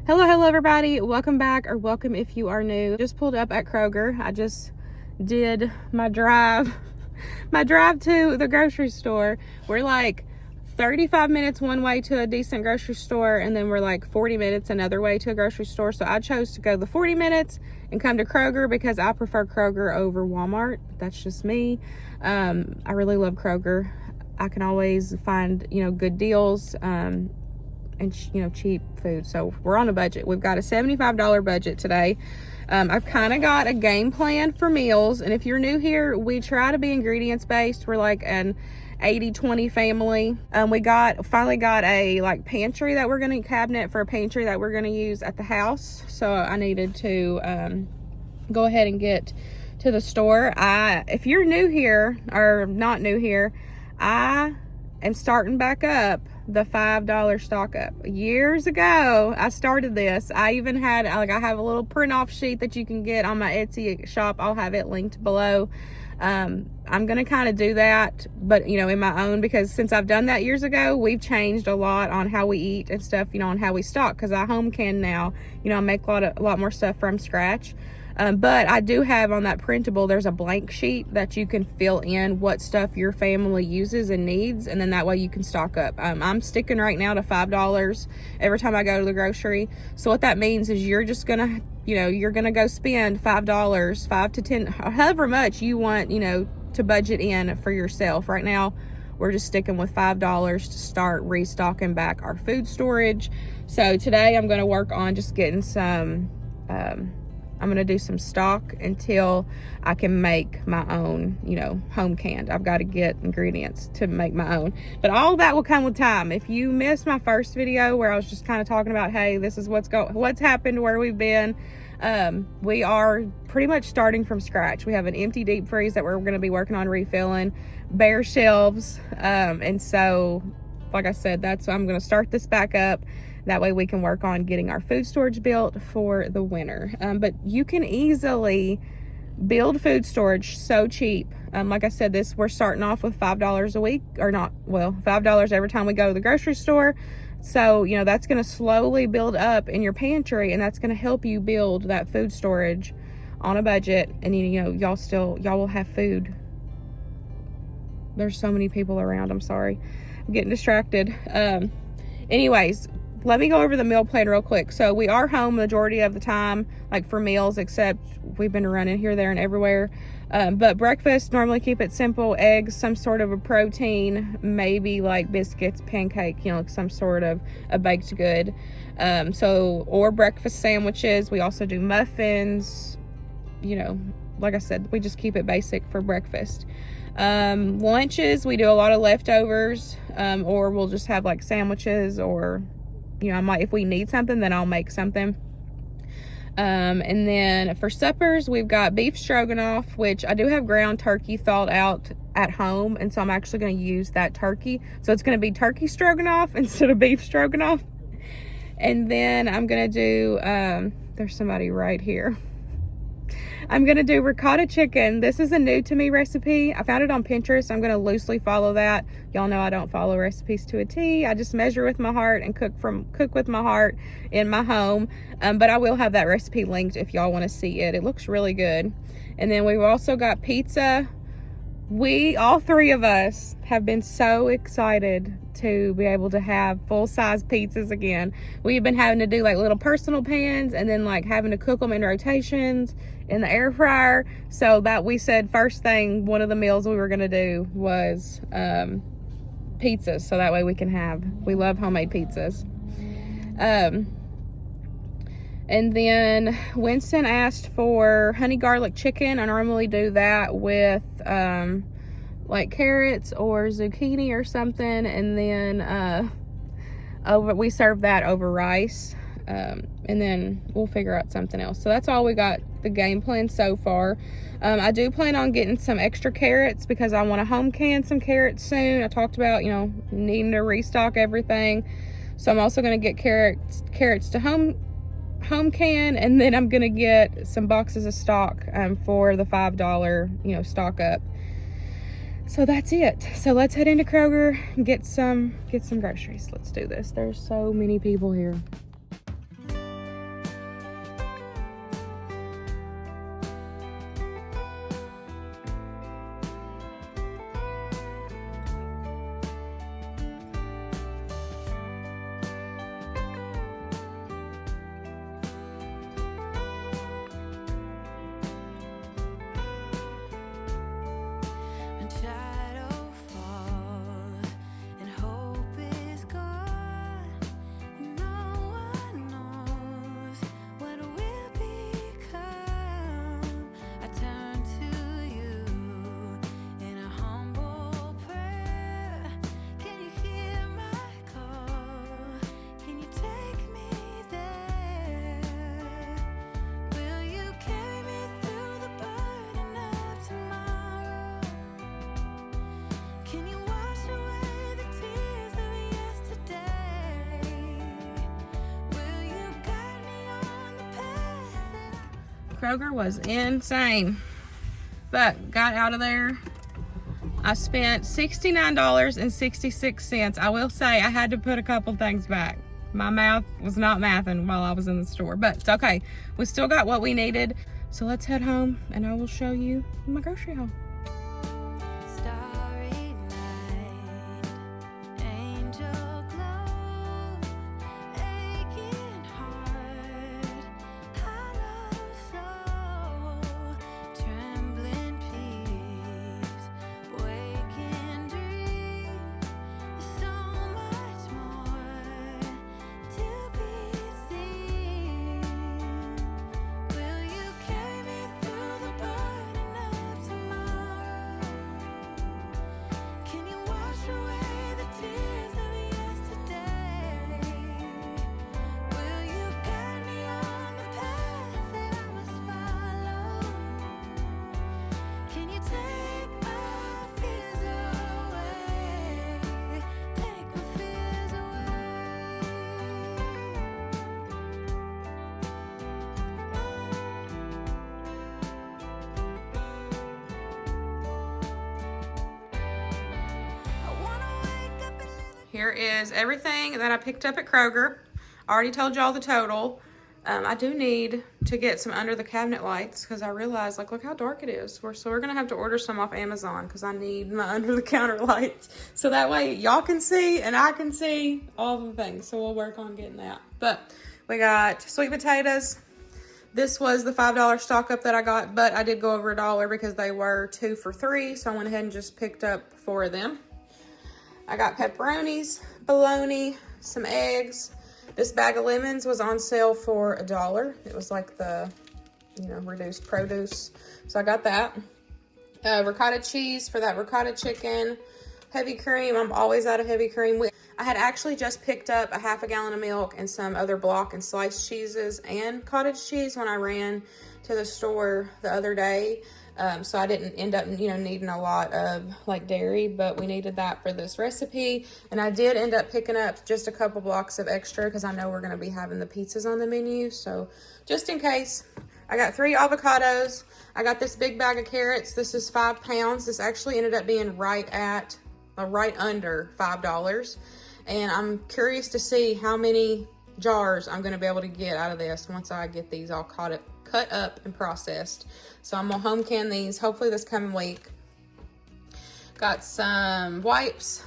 Hello everybody. Welcome back, or welcome if you are new. Just pulled up at Kroger. I just did my drive to the grocery store. We're like 35 minutes one way to a decent grocery store, and then we're like 40 minutes another way to a grocery store. So I chose to go the 40 minutes and come to Kroger because I prefer Kroger over Walmart. That's just me. I really love Kroger. I can always find, good deals, and cheap food. So we're on a budget. We've got a $75 budget today. I've kind of got a game plan for meals, and if you're new here, we try to be ingredients based. We're like an 80-20 family. We finally got a pantry that we're gonna cabinet for a pantry that we're gonna use at the house. So I needed to go ahead and get to the store. If you're new here or not new here, I am starting back up the $5 stock up. Years ago, I started this. I even had, I have a little print off sheet that you can get on my Etsy shop. I'll have it linked below. I'm going to kind of do that, but, in my own, because since I've done that years ago, we've changed a lot on how we eat and stuff, on how we stock, because I home can now, I make a lot more stuff from scratch. But I do have on that printable, there's a blank sheet that you can fill in what stuff your family uses and needs, and then that way you can stock up. I'm sticking right now to $5 every time I go to the grocery. So what that means is you're just gonna, you're gonna go spend $5, 5 to 10, however much you want, to budget in for yourself. Right now, we're just sticking with $5 to start restocking back our food storage. So today I'm gonna work on just getting some, I'm going to do some stock until I can make my own, home canned. I've got to get ingredients to make my own. But all that will come with time. If you missed my first video where I was just kind of talking about, hey, this is what's happened, where we've been, we are pretty much starting from scratch. We have an empty deep freeze that we're going to be working on refilling, bare shelves. And so, like I said, I'm going to start this back up. That way we can work on getting our food storage built for the winter. But you can easily build food storage so cheap. Like I said, we're starting off with $5 a week, $5 every time we go to the grocery store. So, that's going to slowly build up in your pantry, and that's going to help you build that food storage on a budget. And, y'all will have food. There's so many people around. I'm sorry. I'm getting distracted. Anyways, let me go over the meal plan real quick. So we are home majority of the time, for meals, except we've been running here, there, and everywhere. But breakfast, normally keep it simple: eggs, some sort of a protein, maybe biscuits, pancake, some sort of a baked good. Or breakfast sandwiches. We also do muffins. Like I said, we just keep it basic for breakfast. Lunches, we do a lot of leftovers, or we'll just have sandwiches, or if we need something, then I'll make something. And then for suppers, we've got beef stroganoff, which I do have ground turkey thawed out at home, and so I'm actually going to use that turkey. So it's going to be turkey stroganoff instead of beef stroganoff. And then I'm going to do, there's somebody right here. I'm going to do ricotta chicken. This is a new to me recipe. I found it on Pinterest. I'm going to loosely follow that. Y'all know I don't follow recipes to a T. I just measure with my heart and cook with my heart in my home. But I will have that recipe linked if y'all want to see it. It looks really good. And then we've also got pizza. All three of us have been so excited to be able to have full-size pizzas again. We've been having to do little personal pans, and then having to cook them in rotations in the air fryer. So that we said first thing, one of the meals we were going to do was pizzas. So that way we love homemade pizzas. And then Winston asked for honey garlic chicken. I normally do that with carrots or zucchini or something, and then we serve that over rice, and then we'll figure out something else. So that's all we got the game plan so far. I do plan on getting some extra carrots because I want to home can some carrots soon. I talked about needing to restock everything, so I'm also going to get carrots to home can, and then I'm going to get some boxes of stock for the $5 stock up. So that's it. So let's head into Kroger and get some groceries. Let's do this. There's so many people here. Kroger was insane, but got out of there. I spent $69.66. I will say I had to put a couple things back. My math was not mathing while I was in the store, but it's okay. We still got what we needed. So let's head home and I will show you my grocery haul. Here is everything that I picked up at Kroger. I already told y'all the total. I do need to get some under the cabinet lights because I realized, like, look how dark it is. So we're gonna have to order some off Amazon because I need my under the counter lights. So that way y'all can see and I can see all the things. So we'll work on getting that. But we got sweet potatoes. This was the $5 stock up that I got, but I did go over $1 because they were 2 for $3. So I went ahead and just picked up 4 of them. I got pepperonis, bologna, some eggs. This bag of lemons was on sale for $1. It was like the, reduced produce. So I got that. Ricotta cheese for that ricotta chicken. Heavy cream. I'm always out of heavy cream. I had actually just picked up a half a gallon of milk and some other block and sliced cheeses and cottage cheese when I ran to the store the other day. So I didn't end up, needing a lot of like dairy, but we needed that for this recipe. And I did end up picking up just a couple blocks of extra because I know we're going to be having the pizzas on the menu. So just in case, I got 3 avocados. I got this big bag of carrots. This is 5 pounds. This actually ended up being right under $5. And I'm curious to see how many jars I'm going to be able to get out of this once I get these all cut up and processed. So I'm gonna home can these hopefully this coming week. Got some wipes,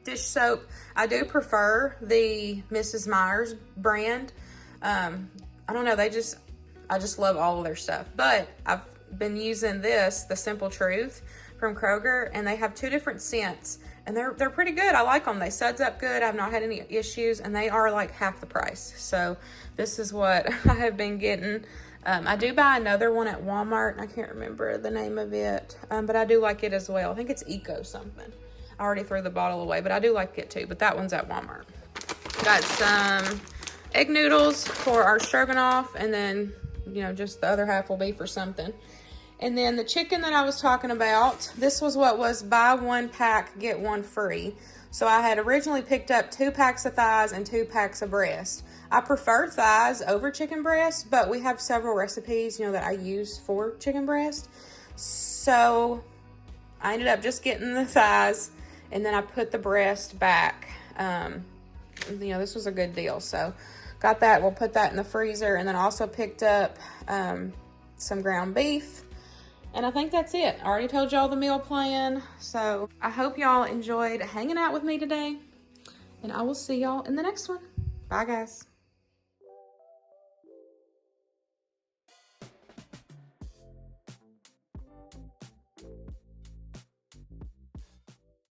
dish soap. I do prefer the Mrs. Meyer's brand. I don't know, I just love all of their stuff, but I've been using the Simple Truth from Kroger, and they have 2 different scents, and they're pretty good. I like them. They suds up good. I've not had any issues, and they are like half the price. So this is what I have been getting. I do buy another one at Walmart, and I can't remember the name of it, but I do like it as well. I think it's Eco something. I already threw the bottle away, but I do like it too, but that one's at Walmart. Got some egg noodles for our stroganoff, and then, just the other half will be for something. And then the chicken that I was talking about, this was what was buy 1 pack, get 1 free. So I had originally picked up 2 packs of thighs and 2 packs of breast. I prefer thighs over chicken breast, but we have several recipes, that I use for chicken breast. So I ended up just getting the thighs, and then I put the breast back. This was a good deal. So got that. We'll put that in the freezer. And then I also picked up some ground beef. And I think that's it. I already told y'all the meal plan. So I hope y'all enjoyed hanging out with me today. And I will see y'all in the next one. Bye, guys.